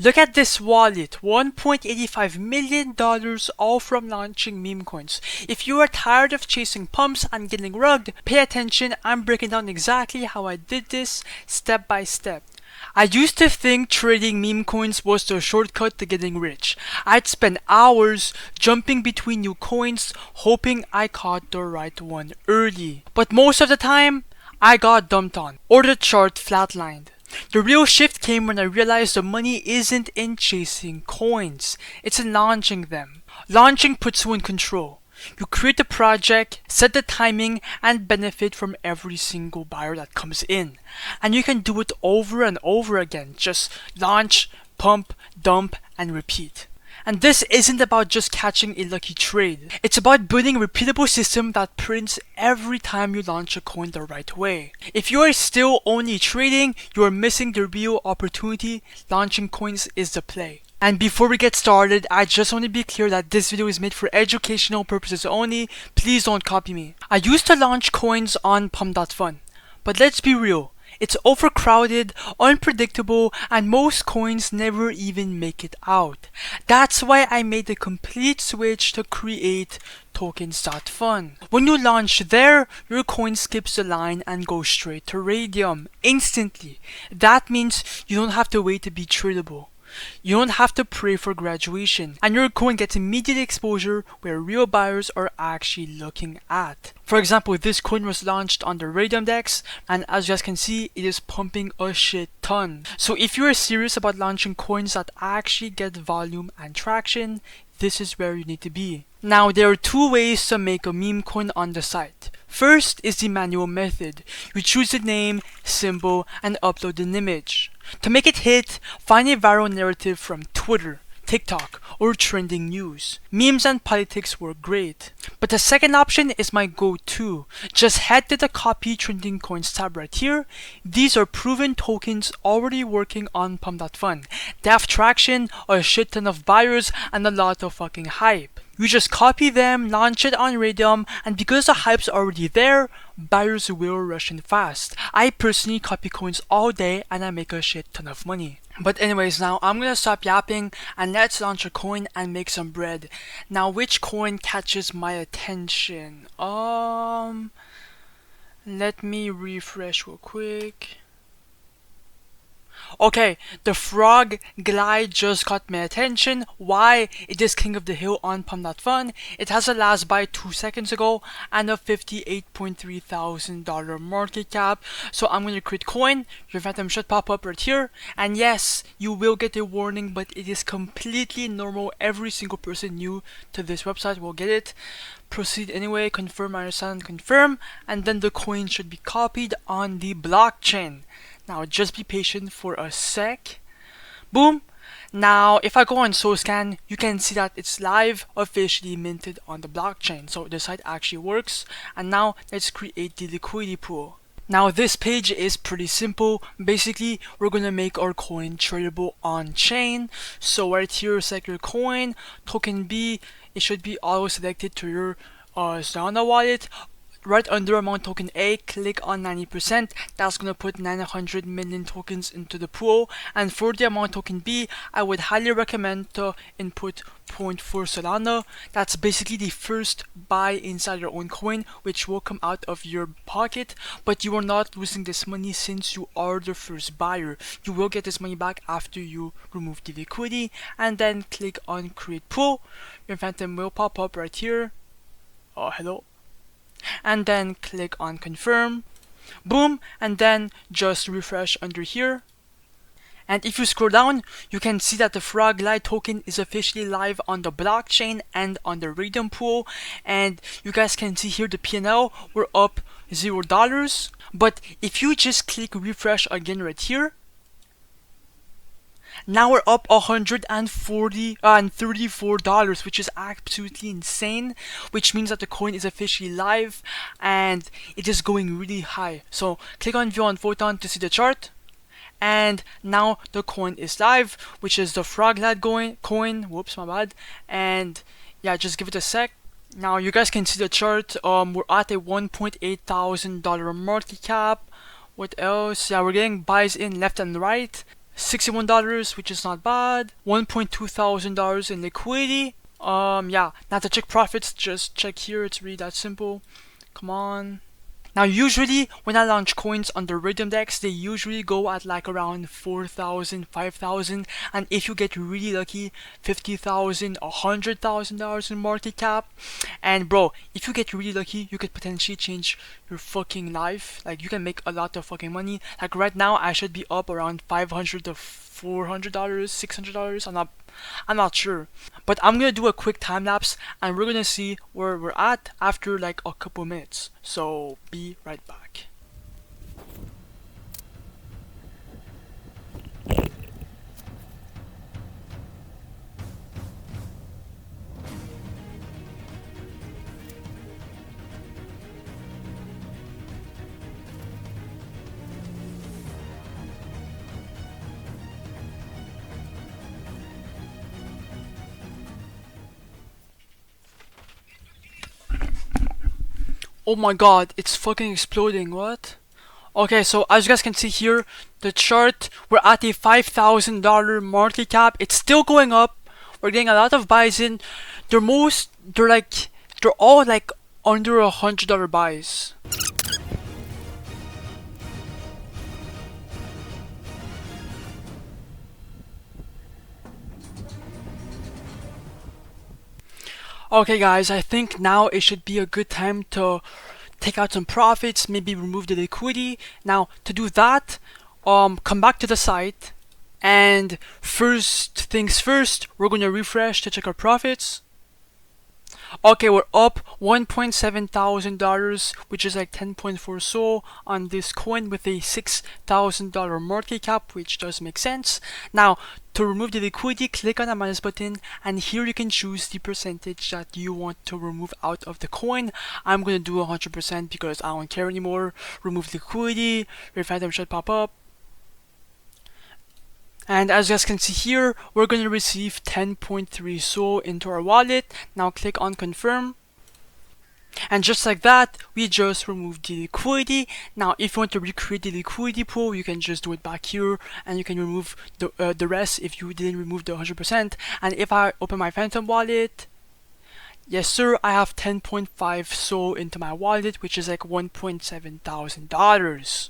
Look at this wallet, $1.85 million all from launching meme coins. If you are tired of chasing pumps and getting rugged, pay attention. I'm breaking down exactly how I did this step by step. I used to think trading meme coins was the shortcut to getting rich. I'd spend hours jumping between new coins hoping I caught the right one early. But most of the time, I got dumped on, or the chart flatlined. The real shift came when I realized the money isn't in chasing coins, it's in launching them. Launching puts you in control. You create the project, set the timing, and benefit from every single buyer that comes in. And you can do it over and over again. Just launch, pump, dump, and repeat. And this isn't about just catching a lucky trade. It's about building a repeatable system that prints every time you launch a coin the right way. If you are still only trading, you are missing the real opportunity. Launching coins is the play. And before we get started, I just want to be clear that this video is made for educational purposes only. Please don't copy me. I used to launch coins on Pump.Fun, but let's be real. It's overcrowded, unpredictable, and most coins never even make it out. That's why I made the complete switch to create Tokens.Fun. When you launch there, your coin skips the line and goes straight to Raydium instantly. That means you don't have to wait to be tradable. You don't have to pray for graduation, and your coin gets immediate exposure where real buyers are actually looking at. For example, this coin was launched on the Raydium DEX, and as you guys can see, it is pumping a shit ton. So if you are serious about launching coins that actually get volume and traction, this is where you need to be. Now, there are two ways to make a meme coin on the site. First is the manual method. You choose the name, symbol, and upload an image. To make it hit, find a viral narrative from Twitter, TikTok, or trending news. Memes and politics work great. But the second option is my go-to. Just head to the copy trending coins tab right here. These are proven tokens already working on Pump.Fun. They have traction, a shit ton of buyers, and a lot of fucking hype. You just copy them, launch it on Raydium, and because the hype's already there, buyers will rush in fast. I personally copy coins all day and I make a shit ton of money. But anyways, now I'm gonna stop yapping and let's launch a coin and make some bread. Now, which coin catches my attention? Let me refresh real quick. Okay, the Frog Glide just caught my attention. Why? It is king of the hill on Pump.Fun. It has a last buy 2 seconds ago and a $58.3 thousand market cap. So I'm going to create coin. Your phantom should pop up right here. And yes, you will get a warning, but it is completely normal. Every single person new to this website will get it. Proceed anyway, confirm, understand, confirm. And then the coin should be copied on the blockchain. Now just be patient for a sec. Boom. Now if I go on SoScan, you can see that it's live, officially minted on the blockchain. So the site actually works. And now let's create the liquidity pool. Now this page is pretty simple. Basically, we're gonna make our coin tradable on chain. So right here, select your coin, token B. It should be auto selected to your Solana wallet. Right under amount token A, click on 90%. That's gonna put 900 million tokens into the pool. And for the amount token B, I would highly recommend to input 0.4 Solana. That's basically the first buy inside your own coin, which will come out of your pocket. But you are not losing this money since you are the first buyer. You will get this money back after you remove the liquidity. And then click on create pool. Your phantom will pop up right here. Oh, hello. And then click on confirm. Boom. And then just refresh under here. And if you scroll down, you can see that the Frog Glide token is officially live on the blockchain and on the Raydium pool. And you guys can see here the P&L, we're up $0. But if you just click refresh again right here, now we're up $134, which is absolutely insane, which means that the coin is officially live and it is going really high. So click on view on Photon to see the chart. And now the coin is live, which is the Frog Glide coin. Whoops, my bad. And yeah, just give it a sec. Now you guys can see the chart. We're at a $1.8 thousand market cap. What else? Yeah, we're getting buys in left and right. $61, which is not bad. $1,200 in liquidity. Yeah, now to check profits, just check here. It's really that simple. Come on. Now usually when I launch coins on the Raydium DEX, they usually go at like around 4,000, 5,000, and if you get really lucky, 50,000, $100,000 in market cap. And bro, if you get really lucky, you could potentially change your fucking life. Like you can make a lot of fucking money. Like right now, I should be up around $500 to $400, $600. I'm not sure, but I'm gonna do a quick time lapse and we're gonna see where we're at after like a couple minutes. So be right back. Oh my god, it's fucking exploding. What? Okay, so as you guys can see here, the chart, we're at a $5,000 market cap. It's still going up. We're getting a lot of buys in. They're all like under $100 buys. Okay guys, I think now it should be a good time to take out some profits, maybe remove the liquidity. Now to do that, come back to the site, and first things first, we're gonna refresh to check our profits. Okay, we're up $1,700, which is like 10.4 so on this coin with a $6,000 market cap, which does make sense. Now, to remove the liquidity, click on the minus button, and here you can choose the percentage that you want to remove out of the coin. I'm gonna do 100% because I don't care anymore. Remove liquidity, your phantom should pop up. And as you guys can see here, we're going to receive 10.3 so into our wallet. Now click on confirm. And just like that, we just removed the liquidity. Now if you want to recreate the liquidity pool, you can just do it back here, and you can remove the rest if you didn't remove the 100%. And if I open my phantom wallet, yes sir, I have 10.5 so into my wallet, which is like $1,700.